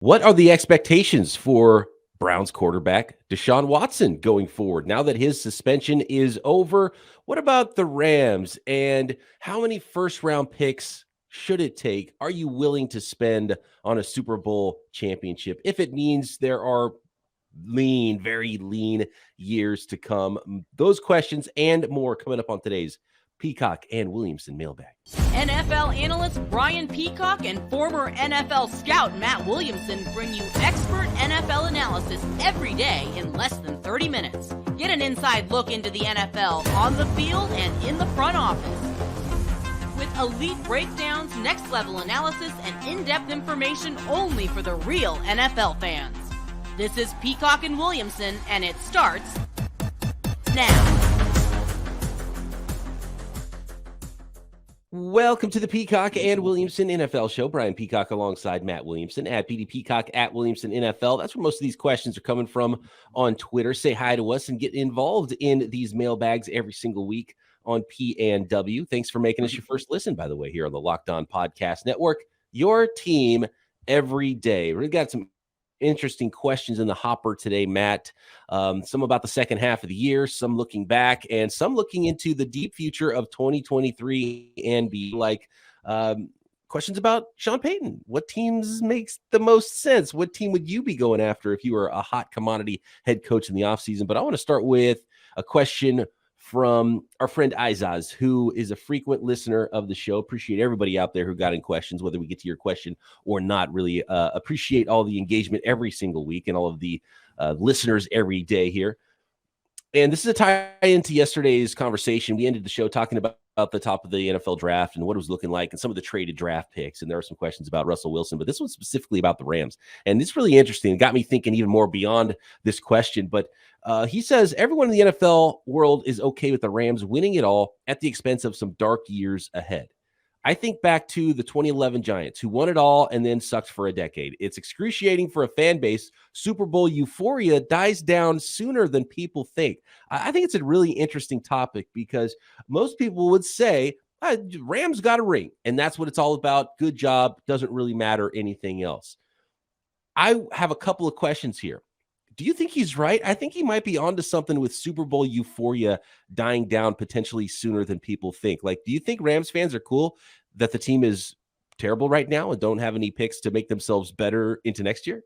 What are the expectations for Browns quarterback Deshaun Watson going forward now that his suspension is over? What about the Rams and how many first round picks should it take? Are you willing to spend on a Super Bowl championship if it means there are very lean years to come? Those questions and more coming up on today's Peacock and Williamson mailbag. NFL analyst Brian Peacock and former NFL scout Matt Williamson bring you expert NFL analysis every day in less than 30 minutes. Get an inside look into the NFL on the field and in the front office. With elite breakdowns, next-level analysis, and in-depth information only for the real NFL fans. This is Peacock and Williamson, and it starts now. Welcome to the Peacock and Williamson NFL Show. Brian Peacock alongside Matt Williamson at PD Peacock at Williamson NFL. That's where most of these questions are coming from on Twitter. Say hi to us and get involved in these mailbags every single week on P&W. Thanks for making us your first listen, by the way, here on the Locked On Podcast Network. Your team every day. We've got some interesting questions in the hopper today, Matt. Some about the second half of the year, some looking back, and some looking into the deep future of 2023 and be like questions about Sean Payton. What teams makes the most sense? What team would you be going after if you were a hot commodity head coach in the offseason? But I want to start with a question from our friend Izaz, who is a frequent listener of the show. Appreciate everybody out there who got in questions, whether we get to your question or not. Really appreciate all the engagement every single week and all of the listeners every day here. And this is a tie into yesterday's conversation. We ended the show talking about the top of the NFL draft and what it was looking like and some of the traded draft picks. And there are some questions about Russell Wilson, but this one's specifically about the Rams. And it's really interesting. It got me thinking even more beyond this question. But he says everyone in the NFL world is okay with the Rams winning it all at the expense of some dark years ahead. I think back to the 2011 Giants, who won it all and then sucked for a decade. It's excruciating for a fan base. Super Bowl euphoria dies down sooner than people think. I think it's a really interesting topic because most people would say, Rams got a ring, and that's what it's all about. Good job. Doesn't really matter anything else. I have a couple of questions here. Do you think he's right? I think he might be onto something with Super Bowl euphoria dying down potentially sooner than people think. Like, do you think Rams fans are cool that the team is terrible right now and don't have any picks to make themselves better into next year?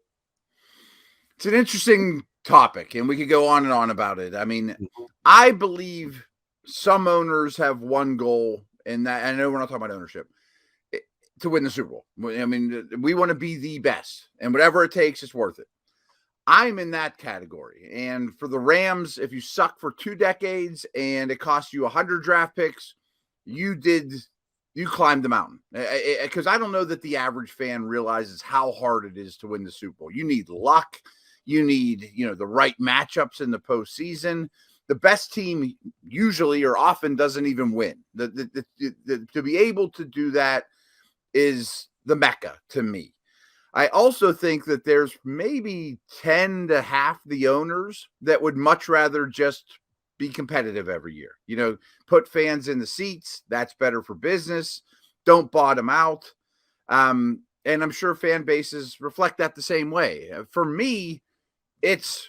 It's an interesting topic, and we could go on and on about it. I mean, I believe some owners have one goal, and that I know we're not talking about ownership, to win the Super Bowl. I mean, we want to be the best, and whatever it takes, it's worth it. I'm in that category. And for the Rams, if you suck for 2 decades and it costs you 100 draft picks, you climbed the mountain. Because I don't know that the average fan realizes how hard it is to win the Super Bowl. You need luck. You need, the right matchups in the postseason. The best team usually or often doesn't even win. To be able to do that is the Mecca to me. I also think that there's maybe 10 to half the owners that would much rather just be competitive every year. Put fans in the seats. That's better for business. Don't bottom out. And I'm sure fan bases reflect that the same way. For me, it's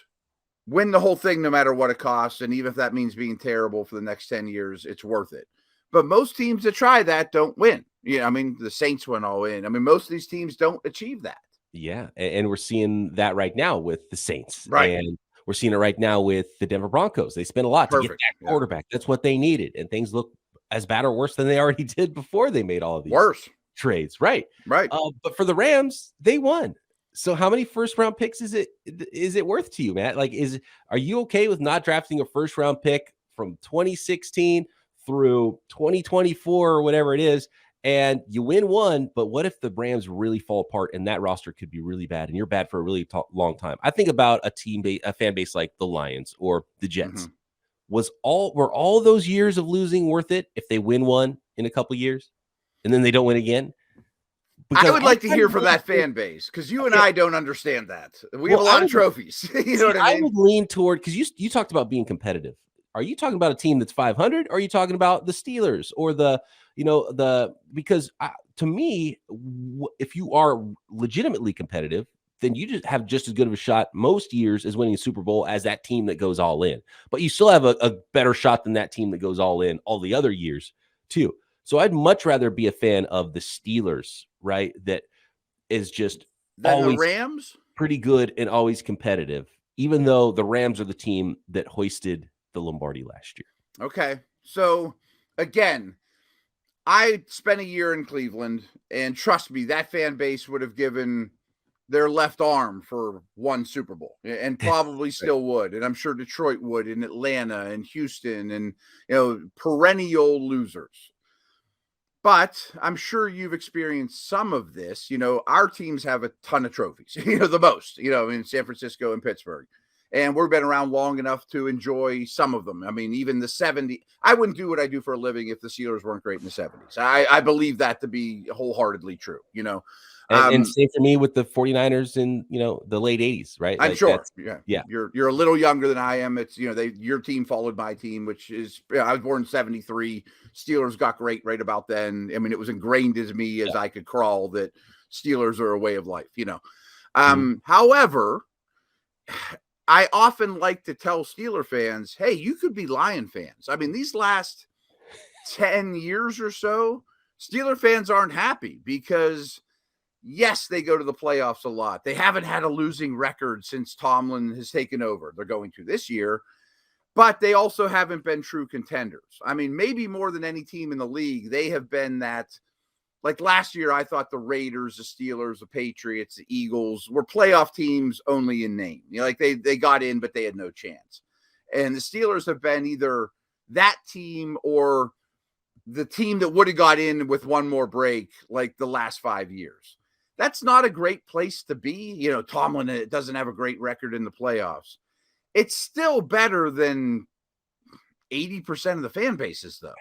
win the whole thing no matter what it costs. And even if that means being terrible for the next 10 years, it's worth it. But most teams that try that don't win. The Saints went all in. Most of these teams don't achieve that. Yeah, and we're seeing that right now with the Saints. Right. And we're seeing it right now with the Denver Broncos. They spent a lot to get that quarterback. Yeah. That's what they needed. And things look as bad or worse than they already did before they made all of these trades. Right. But for the Rams, they won. So how many first-round picks is it worth to you, Matt? Like, are you okay with not drafting a first-round pick from 2016 through 2024 or whatever it is, and you win one, but what if the Rams really fall apart and that roster could be really bad and you're bad for a really long time? I think about a fan base like the Lions or the Jets. Mm-hmm. Were all those years of losing worth it if they win one in a couple years and then they don't win again? Because I would like to hear from that fan base because you and I don't understand that. We have a lot of trophies. You know what I mean? I would lean toward, because you talked about being competitive. Are you talking about a team that's 500? Or are you talking about the Steelers or because to me, if you are legitimately competitive, then you just have just as good of a shot most years as winning a Super Bowl as that team that goes all in. But you still have a better shot than that team that goes all in all the other years too. So I'd much rather be a fan of the Steelers, right? That is just Then always the Rams, pretty good and always competitive, even though the Rams are the team that hoisted the Lombardi last year. okay. So again, I spent a year in Cleveland, and trust me, that fan base would have given their left arm for one Super Bowl, and probably still would. And I'm sure Detroit would, and Atlanta and Houston, and perennial losers. But I'm sure you've experienced some of this. Our teams have a ton of trophies, the most, in San Francisco and Pittsburgh. And we've been around long enough to enjoy some of them. I mean, even the 70s. I wouldn't do what I do for a living if the Steelers weren't great in the 70s. I believe that to be wholeheartedly true, And same for me with the 49ers in, the late 80s, right? I'm Like sure. Yeah. You're a little younger than I am. It's, your team followed my team, which is, I was born in 73. Steelers got great right about then. I mean, it was ingrained as me as I could crawl that Steelers are a way of life, However, I often like to tell Steeler fans, hey, you could be Lion fans. I mean, these last 10 years or so, Steeler fans aren't happy because yes, they go to the playoffs a lot. They haven't had a losing record since Tomlin has taken over. They're going to this year, but they also haven't been true contenders. I mean, maybe more than any team in the league, they have been that. Like last year, I thought the Raiders, the Steelers, the Patriots, the Eagles were playoff teams only in name. They got in, but they had no chance. And the Steelers have been either that team or the team that would have got in with one more break like the last 5 years. That's not a great place to be. Tomlin doesn't have a great record in the playoffs. It's still better than 80% of the fan bases, though.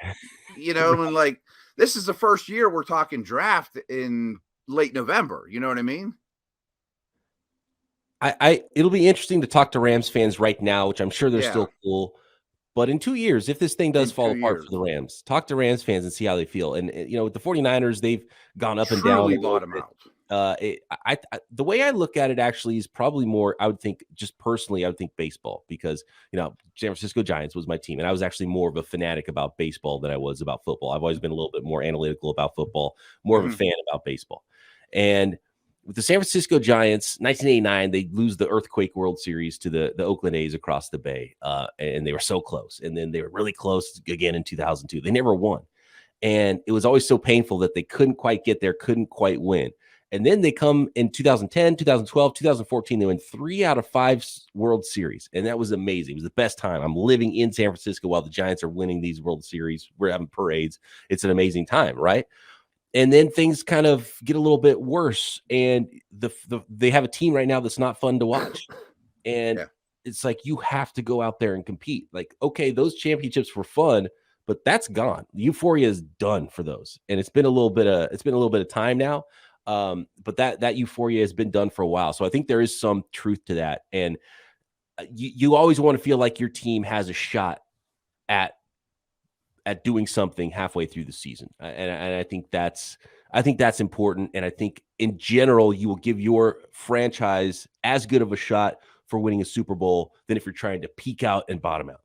And this is the first year we're talking draft in late November. You know what I mean? It'll be interesting to talk to Rams fans right now, which I'm sure they're still cool. But in 2 years, if this thing does fall apart for the Rams, talk to Rams fans and see how they feel. And with the 49ers, they've gone up and down. Truly bottom out. The way I look at it actually is probably more, I would think, just personally, I would think baseball, because San Francisco Giants was my team, and I was actually more of a fanatic about baseball than I was about football. I've always been a little bit more analytical about football, more of a fan about baseball. And with the San Francisco Giants, 1989, they lose the Earthquake World Series to the Oakland A's across the bay, and they were so close. And then they were really close again in 2002. They never won, and it was always so painful that they couldn't quite get there, couldn't quite win. And then they come in 2010, 2012, 2014. They win 3 out of 5 World Series. And that was amazing. It was the best time. I'm living in San Francisco while the Giants are winning these World Series. We're having parades. It's an amazing time, right? And then things kind of get a little bit worse. And they have a team right now that's not fun to watch. And it's like, you have to go out there and compete. Like, okay, those championships were fun, but that's gone. The euphoria is done for those. And it's been a little bit of time now. But that euphoria has been done for a while. So I think there is some truth to that. And you always want to feel like your team has a shot at doing something halfway through the season. And I think that's important. And I think in general, you will give your franchise as good of a shot for winning a Super Bowl than if you're trying to peak out and bottom out.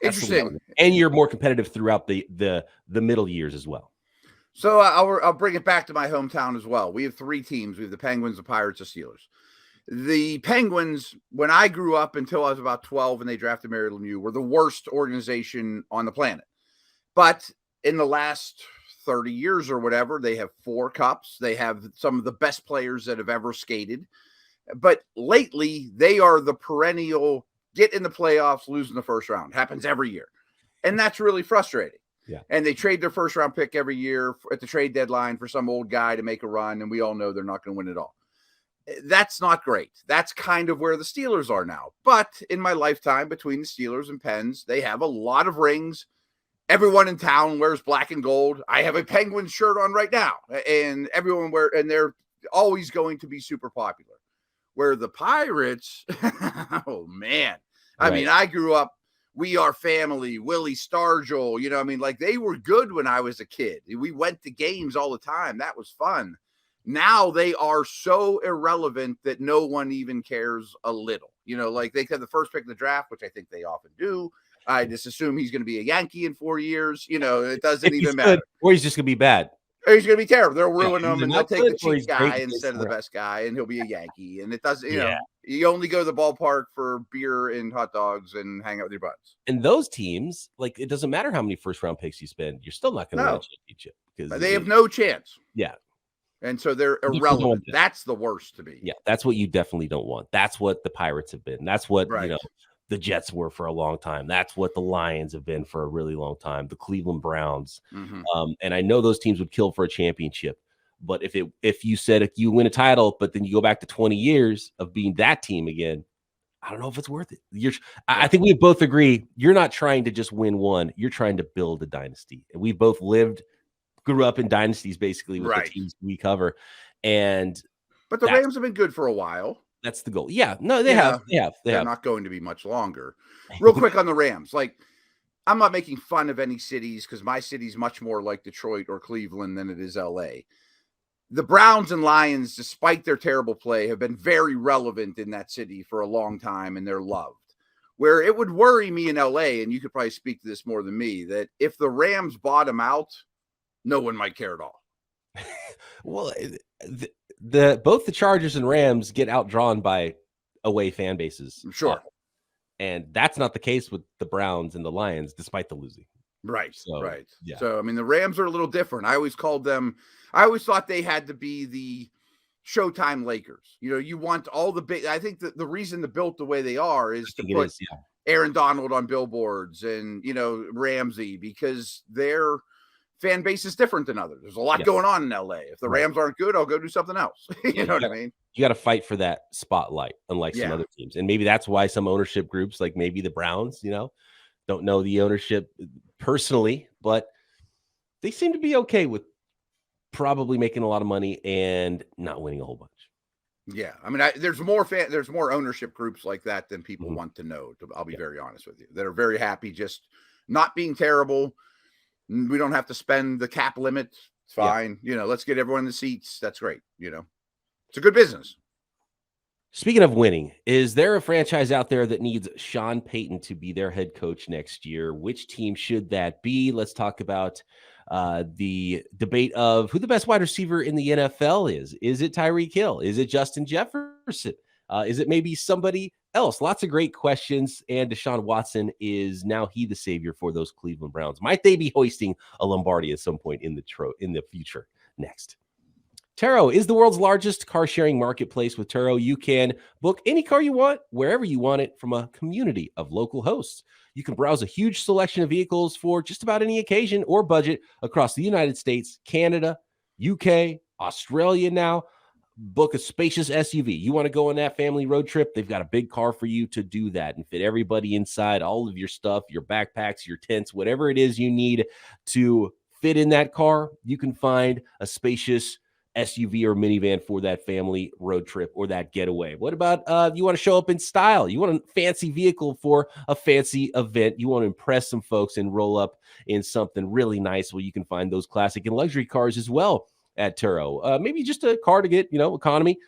Interesting. And you're more competitive throughout the middle years as well. So I'll bring it back to my hometown as well. We have 3 teams. We have the Penguins, the Pirates, the Steelers. The Penguins, when I grew up until I was about 12 and they drafted Mary Lemieux, were the worst organization on the planet. But in the last 30 years or whatever, they have 4 cups. They have some of the best players that have ever skated. But lately, they are the perennial get in the playoffs, lose in the first round. Happens every year. And that's really frustrating. Yeah. And they trade their first round pick every year at the trade deadline for some old guy to make a run. And we all know they're not going to win it all. That's not great. That's kind of where the Steelers are now. But in my lifetime between the Steelers and Pens, they have a lot of rings. Everyone in town wears black and gold. I have a Penguins shirt on right now, and and they're always going to be super popular. Where the Pirates, oh man. I mean, I grew up, We Are Family, Willie Stargell, they were good when I was a kid. We went to games all the time. That was fun. Now they are so irrelevant that no one even cares a little. Like they had the first pick of the draft, which I think they often do. I just assume he's going to be a Yankee in 4 years. It doesn't even matter. Or he's just going to be bad. Or he's going to be terrible. They'll ruin him, and they'll take the cheap guy great instead of the best guy, and he'll be a Yankee. And it doesn't, Yeah. You only go to the ballpark for beer and hot dogs and hang out with your buds. And those teams, like, it doesn't matter how many first-round picks you spend, you're still not going to win a championship. Because they have no chance. Yeah. And so they're irrelevant. That's the worst to be. Yeah, that's what you definitely don't want. That's what the Pirates have been. That's what, the Jets were for a long time. That's what the Lions have been for a really long time. The Cleveland Browns. And I know those teams would kill for a championship. But if you said if you win a title, but then you go back to 20 years of being that team again, I don't know if it's worth it. I think we both agree you're not trying to just win one. You're trying to build a dynasty. And we both grew up in dynasties basically with the teams we cover. But the Rams have been good for a while. That's the goal. Yeah. No, they have. They're not going to be much longer. Real quick on the Rams. Like, I'm not making fun of any cities because my city's much more like Detroit or Cleveland than it is LA. The Browns and Lions, despite their terrible play, have been very relevant in that city for a long time, and they're loved. Where it would worry me in LA, and you could probably speak to this more than me, that if the Rams bottom out, no one might care at all. Well, both the Chargers and Rams get outdrawn by away fan bases. Sure. And that's not the case with the Browns and the Lions, despite the losing. Right. Yeah. So, I mean, the Rams are a little different. I always thought they had to be the Showtime Lakers. You want all the big, I think that the reason they're built the way they are is to put Aaron Donald on billboards and, Ramsey, because their fan base is different than others. There's a lot going on in LA. If the Rams aren't good, I'll go do something else. You know what I mean? You got to fight for that spotlight, unlike some other teams. And maybe that's why some ownership groups, like maybe the Browns, don't know the ownership personally, but they seem to be okay with probably making a lot of money and not winning a whole bunch. Yeah. I mean, there's more ownership groups like that than people want to know. I'll be very honest with you, that are very happy just not being terrible. We don't have to spend the cap limit. It's fine. Let's get everyone in the seats. That's great. It's a good business. Speaking of winning, is there a franchise out there that needs Sean Payton to be their head coach next year? Which team should that be? Let's talk about the debate of who the best wide receiver in the NFL is. Is it Tyreek Hill? Is it Justin Jefferson? Is it maybe somebody else? Lots of great questions. And Deshaun Watson, is now he the savior for those Cleveland Browns? Might they be hoisting a Lombardi at some point in the future? Next. Turo is the world's largest car sharing marketplace. With Turo, you can book any car you want, wherever you want it, from a community of local hosts. You can browse a huge selection of vehicles for just about any occasion or budget across the United States, Canada, UK, Australia now. Book a spacious SUV. You want to go on that family road trip? They've got a big car for you to do that and fit everybody inside, all of your stuff, your backpacks, your tents, whatever it is you need to fit in that car. You can find a spacious SUV or minivan for that family road trip or that getaway. What about you want to show up in style? You want a fancy vehicle for a fancy event. You want to impress some folks and roll up in something really nice. Well, you can find those classic and luxury cars as well at Turo. Maybe just a car to get, economy,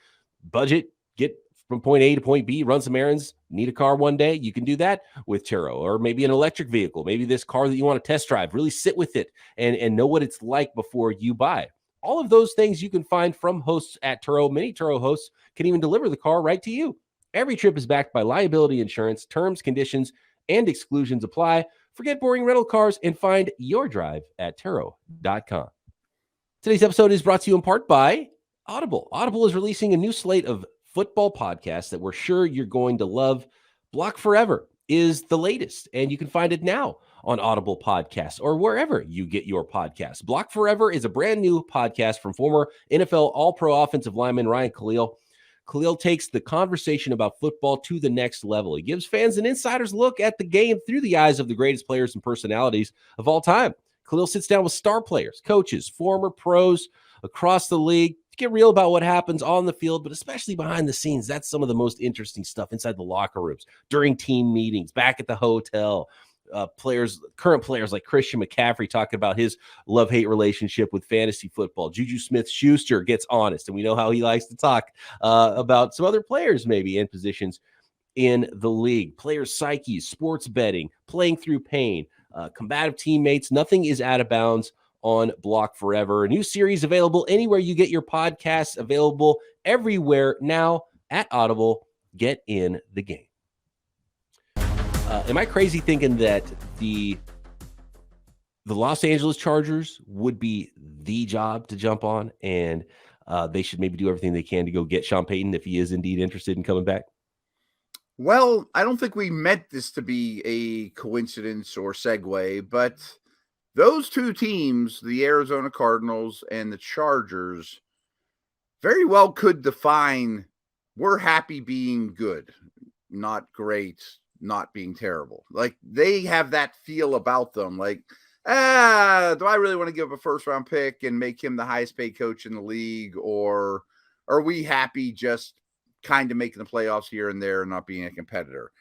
budget, get from point A to point B, run some errands, need a car one day. You can do that with Turo. Or maybe an electric vehicle, maybe this car that you want to test drive, really sit with it and know what it's like before you buy. All of those things you can find from hosts at Turo. Many Turo hosts can even deliver the car right to you. Every trip is backed by liability insurance. Terms, conditions, and exclusions apply. Forget boring rental cars and find your drive at Turo.com. Today's episode is brought to you in part by Audible. Audible is releasing a new slate of football podcasts that we're sure you're going to love. Block Forever is the latest, and you can find it now on Audible Podcasts or wherever you get your podcasts. Block Forever is a brand new podcast from former NFL All-Pro offensive lineman Ryan Khalil. Khalil takes the conversation about football to the next level. He gives fans an insider's look at the game through the eyes of the greatest players and personalities of all time. Khalil sits down with star players, coaches, former pros across the league to get real about what happens on the field, but especially behind the scenes. That's some of the most interesting stuff inside the locker rooms, during team meetings, back at the hotel, current players like Christian McCaffrey talking about his love-hate relationship with fantasy football. Juju Smith-Schuster gets honest, and we know how he likes to talk about some other players maybe in positions in the league. Players' psyches, sports betting, playing through pain, combative teammates. Nothing is out of bounds on Block Forever. A new series available anywhere you get your podcasts, available everywhere now at Audible. Get in the game. Am I crazy thinking that the Los Angeles Chargers would be the job to jump on, and they should maybe do everything they can to go get Sean Payton if he is indeed interested in coming back? Well, I don't think we meant this to be a coincidence or segue, but those two teams, the Arizona Cardinals and the Chargers, very well could define we're happy being good, not great, not being terrible. Like, they have that feel about them. Like, do I really want to give up a first-round pick and make him the highest-paid coach in the league, or are we happy just kind of making the playoffs here and there and not being a competitor?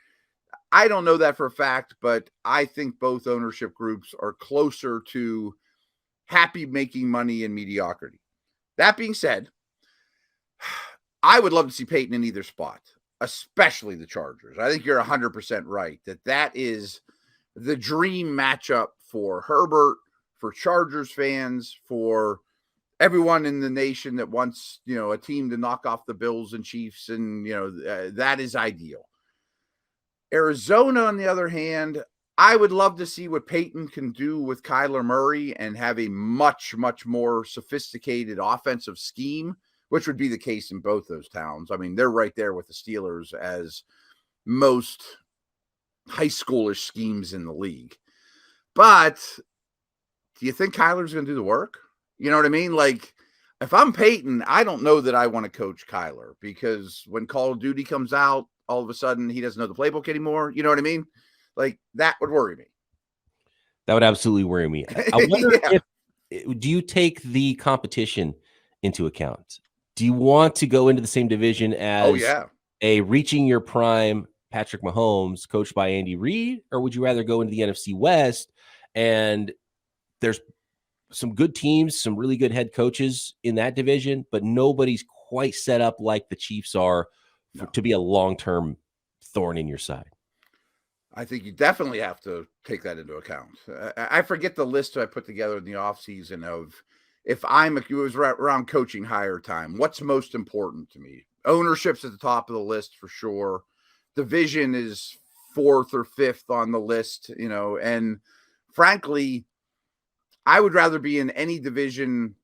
I don't know that for a fact, but I think both ownership groups are closer to happy making money in mediocrity. That being said, I would love to see Peyton in either spot, especially the Chargers. I think you're 100% right that is the dream matchup for Herbert, for Chargers fans, for everyone in the nation that wants, a team to knock off the Bills and Chiefs, and, that is ideal. Arizona, on the other hand, I would love to see what Peyton can do with Kyler Murray and have a much, much more sophisticated offensive scheme, which would be the case in both those towns. I mean, they're right there with the Steelers as most high schoolish schemes in the league. But do you think Kyler's going to do the work? You know what I mean? Like, if I'm Peyton, I don't know that I want to coach Kyler, because when Call of Duty comes out, all of a sudden he doesn't know the playbook anymore. You know what I mean? Like, that would worry me. That would absolutely worry me. I wonder do you take the competition into account? Do you want to go into the same division as a reaching your prime Patrick Mahomes coached by Andy Reid, or would you rather go into the NFC West and there's some good teams, some really good head coaches in that division, but nobody's quite set up like the Chiefs are to be a long-term thorn in your side? I think you definitely have to take that into account. I forget the list I put together in the offseason of, if it was around coaching hire time, what's most important to me? Ownership's at the top of the list for sure. Division is 4th or 5th on the list, and frankly, I would rather be in any division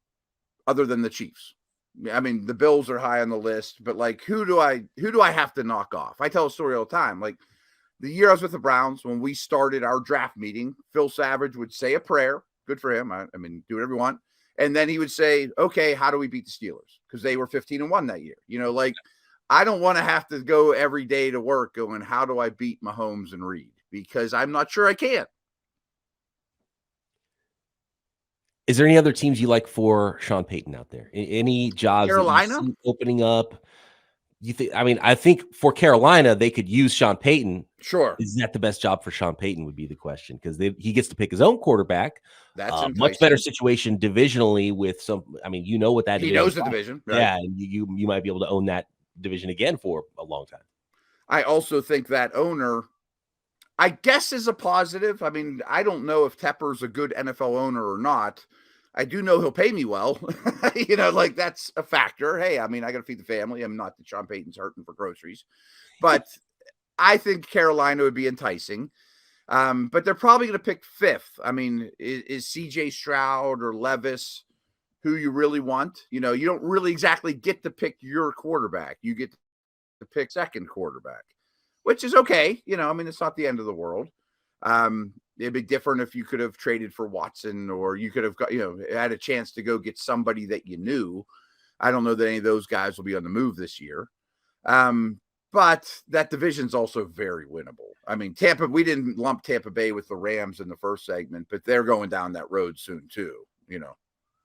other than the Chiefs. I mean, the Bills are high on the list, but like, who do I have to knock off? I tell a story all the time. Like, the year I was with the Browns, when we started our draft meeting, Phil Savage would say a prayer. Good for him. I mean, do whatever you want. And then he would say, okay, how do we beat the Steelers? Because they were 15-1 that year. Like, I don't want to have to go every day to work going, how do I beat Mahomes and Reed? Because I'm not sure I can. Is there any other teams you like for Sean Payton out there? Any jobs Carolina opening up? You think? I mean, I think for Carolina, they could use Sean Payton. Sure. Is that the best job for Sean Payton would be the question, because he gets to pick his own quarterback. That's much better situation divisionally with some. I mean, you know what that he knows the division, right? Yeah, and you might be able to own that division again for a long time. I also think that owner, I guess, is a positive. I mean, I don't know if Tepper's a good NFL owner or not. I do know he'll pay me well. Like, that's a factor. Hey, I mean, I got to feed the family. I'm not that Sean Payton's hurting for groceries. But I think Carolina would be enticing. But they're probably going to pick 5th. I mean, is CJ Stroud or Levis who you really want? You don't really exactly get to pick your quarterback. You get to pick second quarterback, which is okay. I mean, it's not the end of the world. It'd be different if you could have traded for Watson, or you could have got, had a chance to go get somebody that you knew. I don't know that any of those guys will be on the move this year. But that division's also very winnable. I mean, we didn't lump Tampa Bay with the Rams in the first segment, but they're going down that road soon too,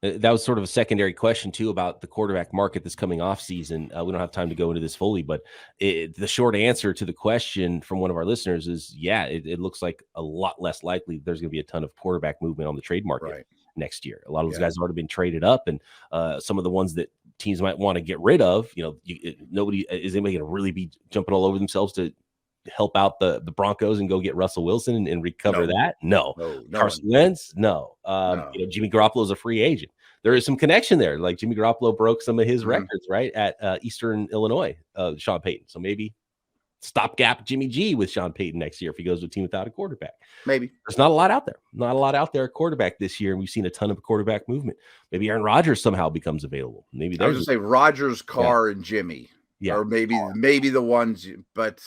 That was sort of a secondary question too about the quarterback market this coming off season. We don't have time to go into this fully, but the short answer to the question from one of our listeners is, yeah, it looks like a lot less likely there's going to be a ton of quarterback movement on the trade market next year. A lot of those guys have already been traded up, and some of the ones that teams might want to get rid of, nobody is anybody going to really be jumping all over themselves to help out the Broncos and go get Russell Wilson and recover that? No. Carson Wentz? No. Jimmy Garoppolo is a free agent. There is some connection there. Like Jimmy Garoppolo broke some of his records, right, at Eastern Illinois, Sean Payton. So maybe stopgap Jimmy G with Sean Payton next year if he goes to a team without a quarterback. Maybe. There's not a lot out there. Not a lot out there at quarterback this year, and we've seen a ton of quarterback movement. Maybe Aaron Rodgers somehow becomes available. Maybe I was going to say Rodgers, Carr, and Jimmy. Yeah. Or maybe the ones, but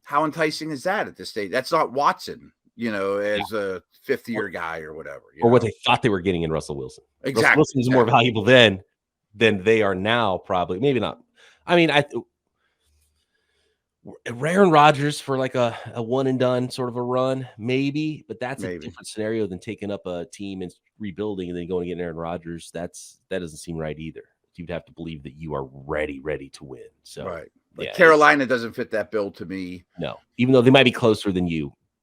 how enticing is that at this stage? That's not Watson, as a fifth-year guy or whatever. Or what they thought they were getting in Russell Wilson. Exactly. Russell Wilson is more valuable than they are now, probably. Maybe not. I mean, Aaron Rodgers for like a one-and-done sort of a run, maybe. But that's a different scenario than taking up a team and rebuilding and then going to get Aaron Rodgers. That doesn't seem right either. You'd have to believe that you are ready to win. So right. But Carolina doesn't fit that bill to me. No, even though they might be closer than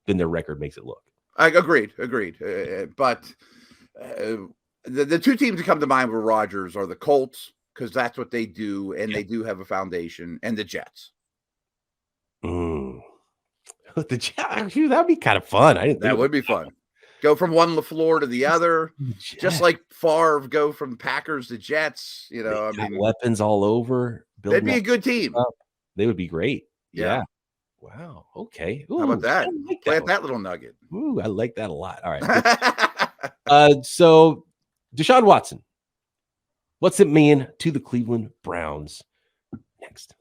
their record makes it look. I agreed. But the two teams that come to mind with Rodgers are the Colts, because that's what they do, and they do have a foundation, and the Jets. The Jets, that'd be kind of fun. That would be fun. Go from one LaFleur to the other, just like Favre go from Packers to Jets. Weapons all over. They'd be a good team. They would be great. Yeah. Wow. Okay. How about that? Plant that little nugget. Ooh, I like that a lot. All right. So Deshaun Watson, what's it mean to the Cleveland Browns? Next.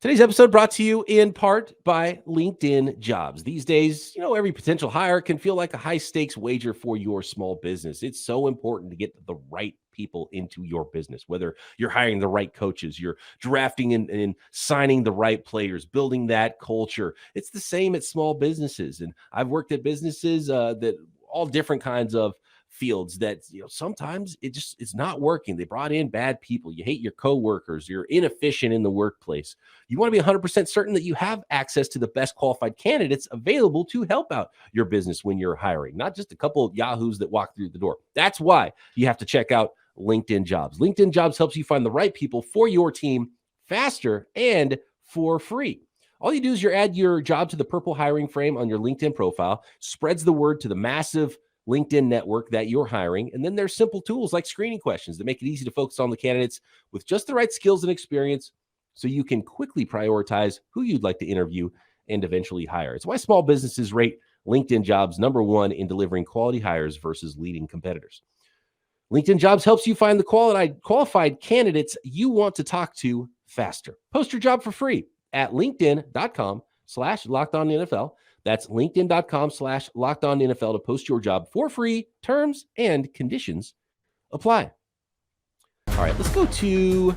Today's episode brought to you in part by LinkedIn Jobs. These days, every potential hire can feel like a high-stakes wager for your small business. It's so important to get the right people into your business, whether you're hiring the right coaches, you're drafting and signing the right players, building that culture. It's the same at small businesses. And I've worked at businesses that all different kinds of fields that sometimes it's not working. They brought in bad people. You hate your coworkers. You're inefficient in the workplace. You want to be 100% certain that you have access to the best qualified candidates available to help out your business when you're hiring, not just a couple of yahoos that walk through the door. That's why you have to check out LinkedIn Jobs. LinkedIn Jobs helps you find the right people for your team faster and for free. All you do is add your job to the purple hiring frame on your LinkedIn profile, spreads the word to the massive LinkedIn network that you're hiring. And then there's simple tools like screening questions that make it easy to focus on the candidates with just the right skills and experience so you can quickly prioritize who you'd like to interview and eventually hire. It's why small businesses rate LinkedIn Jobs #1 in delivering quality hires versus leading competitors. LinkedIn Jobs helps you find the qualified candidates you want to talk to faster. Post your job for free at linkedin.com/LockedOnNFL. That's linkedin.com/LockedOnNFL to post your job for free. Terms and conditions apply. All right, let's go to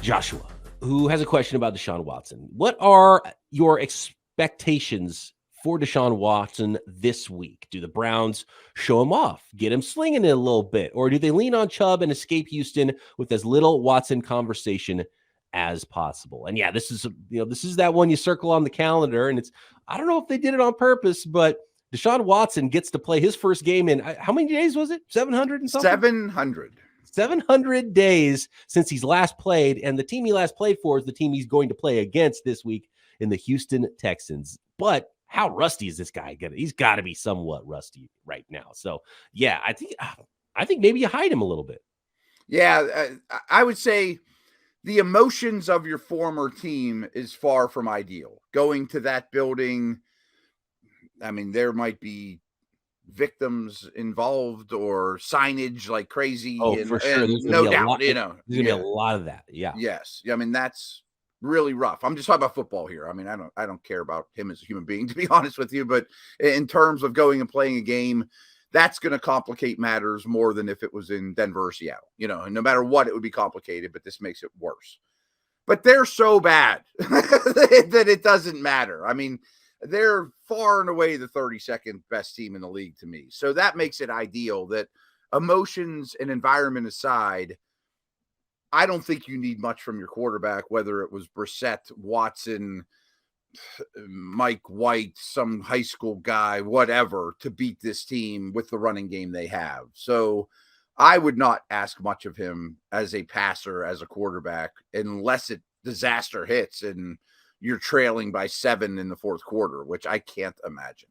Joshua, who has a question about Deshaun Watson. What are your expectations for Deshaun Watson this week? Do the Browns show him off, get him slinging it a little bit, or do they lean on Chubb and escape Houston with as little Watson conversation as possible? And yeah, this is that one you circle on the calendar, and I don't know if they did it on purpose, but Deshaun Watson gets to play his first game in how many days was it? 700 and something? 700 days since he's last played, and the team he last played for is the team he's going to play against this week in the Houston Texans. But how rusty is this guy gonna? He's got to be somewhat rusty right now. So yeah, I think maybe you hide him a little bit. Yeah, I would say the emotions of your former team is far from ideal. Going to that building, I mean, there might be victims involved or signage like crazy. Oh, for sure. No doubt, there's going to be a lot of that. Yeah. Yes. I mean, that's really rough. I'm just talking about football here. I mean, I don't care about him as a human being, to be honest with you, but in terms of going and playing a game, that's going to complicate matters more than if it was in Denver or Seattle, and no matter what, it would be complicated, but this makes it worse. But they're so bad that it doesn't matter. I mean, they're far and away the 32nd best team in the league to me. So that makes it ideal that emotions and environment aside, I don't think you need much from your quarterback, whether it was Brissett, Watson, Mike White, some high school guy, whatever, to beat this team with the running game they have. So I would not ask much of him as a passer, as a quarterback, unless disaster hits and you're trailing by 7 in the fourth quarter, which I can't imagine.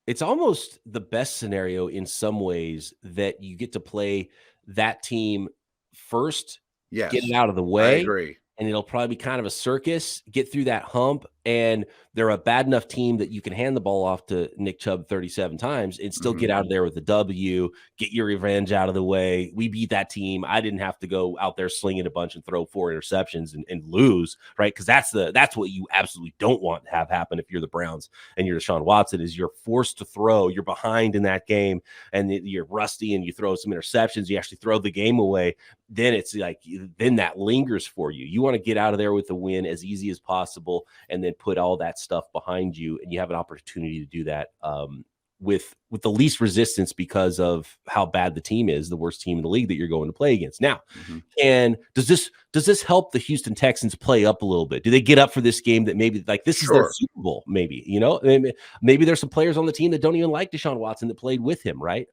It's almost the best scenario in some ways that you get to play that team first, yes, get it out of the way. I agree. And it'll probably be kind of a circus, get through that hump, and they're a bad enough team that you can hand the ball off to Nick Chubb 37 times and still get out of there with a W, get your revenge out of the way. We beat that team. I didn't have to go out there slinging a bunch and throw 4 interceptions and lose, right? Because that's what you absolutely don't want to have happen if you're the Browns and you're Deshaun Watson, is you're forced to throw. You're behind in that game, and you're rusty, and you throw some interceptions. You actually throw the game away. Then it's like, then that lingers for you. You want to get out of there with a win as easy as possible, and then put all that stuff behind you, and you have an opportunity to do that with the least resistance because of how bad the team is, the worst team in the league that you're going to play against. Now, and does this help the Houston Texans play up a little bit? Do they get up for this game that maybe like this is their Super Bowl? Maybe, maybe there's some players on the team that don't even like Deshaun Watson that played with him, right?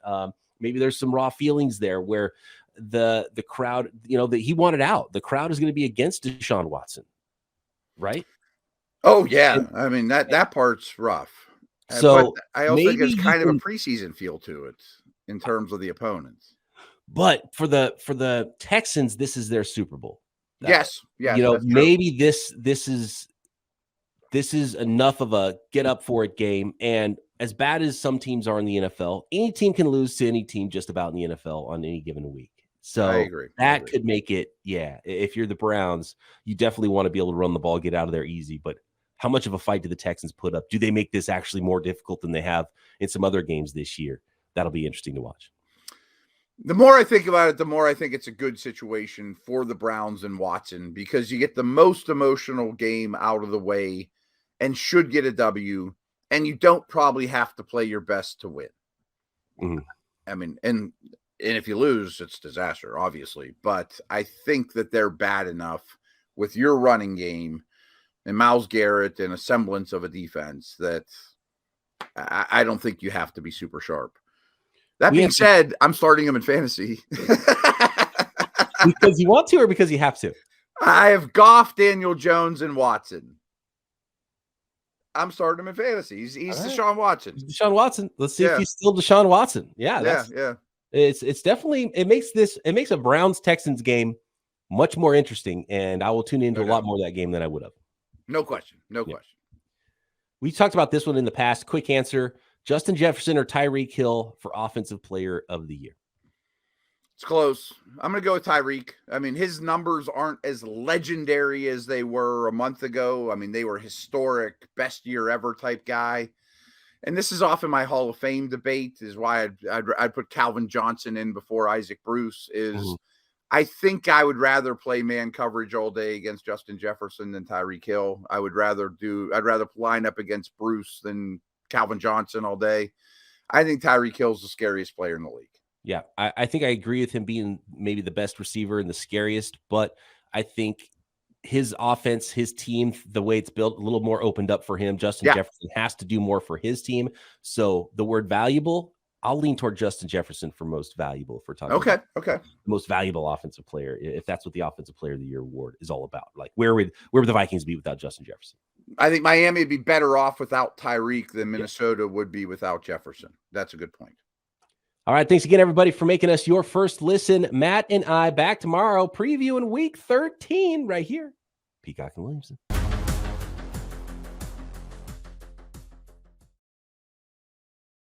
Maybe there's some raw feelings there where the crowd, that he wanted out. The crowd is going to be against Deshaun Watson, right? Oh yeah, I mean that part's rough. So but I also think it's kind of a preseason feel to it in terms of the opponents. But for the Texans, this is their Super Bowl. Yes, maybe this is enough of a get up for it game. And as bad as some teams are in the NFL, any team can lose to any team just about in the NFL on any given week. So I agree. That could make it, if you're the Browns, you definitely want to be able to run the ball, get out of there easy. But how much of a fight do the Texans put up? Do they make this actually more difficult than they have in some other games this year? That'll be interesting to watch. The more I think about it, the more I think it's a good situation for the Browns and Watson, because you get the most emotional game out of the way and should get a W, and you don't probably have to play your best to win. I mean, and if you lose, it's disaster, obviously. But I think that they're bad enough with your running game and Myles Garrett and a semblance of a defense that I don't think you have to be super sharp. That being said, I'm starting him in fantasy. Because you want to or because you have to? I have Goff, Daniel Jones, and Watson. I'm starting him in fantasy. He's Deshaun Watson. Deshaun Watson. Let's see if he's still Deshaun Watson. Yeah. It's definitely, it makes a Browns Texans game much more interesting, and I will tune into a lot more of that game than I would have. No question. We talked about this one in the past. Quick answer: Justin Jefferson or Tyreek Hill for Offensive Player of the Year? It's close. I'm going to go with Tyreek. I mean, his numbers aren't as legendary as they were a month ago. I mean, they were historic, best year ever type guy. And this is often my Hall of Fame debate, is why I'd put Calvin Johnson in before Isaac Bruce. I think I would rather play man coverage all day against Justin Jefferson than Tyreek Hill. I'd rather line up against Bruce than Calvin Johnson all day. I think Tyreek Hill's the scariest player in the league. Yeah, I think I agree with him being maybe the best receiver and the scariest, but I think his offense, his team, the way it's built, a little more opened up for him. Justin Jefferson has to do more for his team. So the word valuable, I'll lean toward Justin Jefferson for most valuable if we're talking about the most valuable offensive player, if that's what the Offensive Player of the Year award is all about. Like, where would the Vikings be without Justin Jefferson? I think Miami would be better off without Tyreek than Minnesota would be without Jefferson. That's a good point. All right. Thanks again, everybody, for making us your first listen. Matt and I back tomorrow previewing week 13 right here. Peacock and Williamson.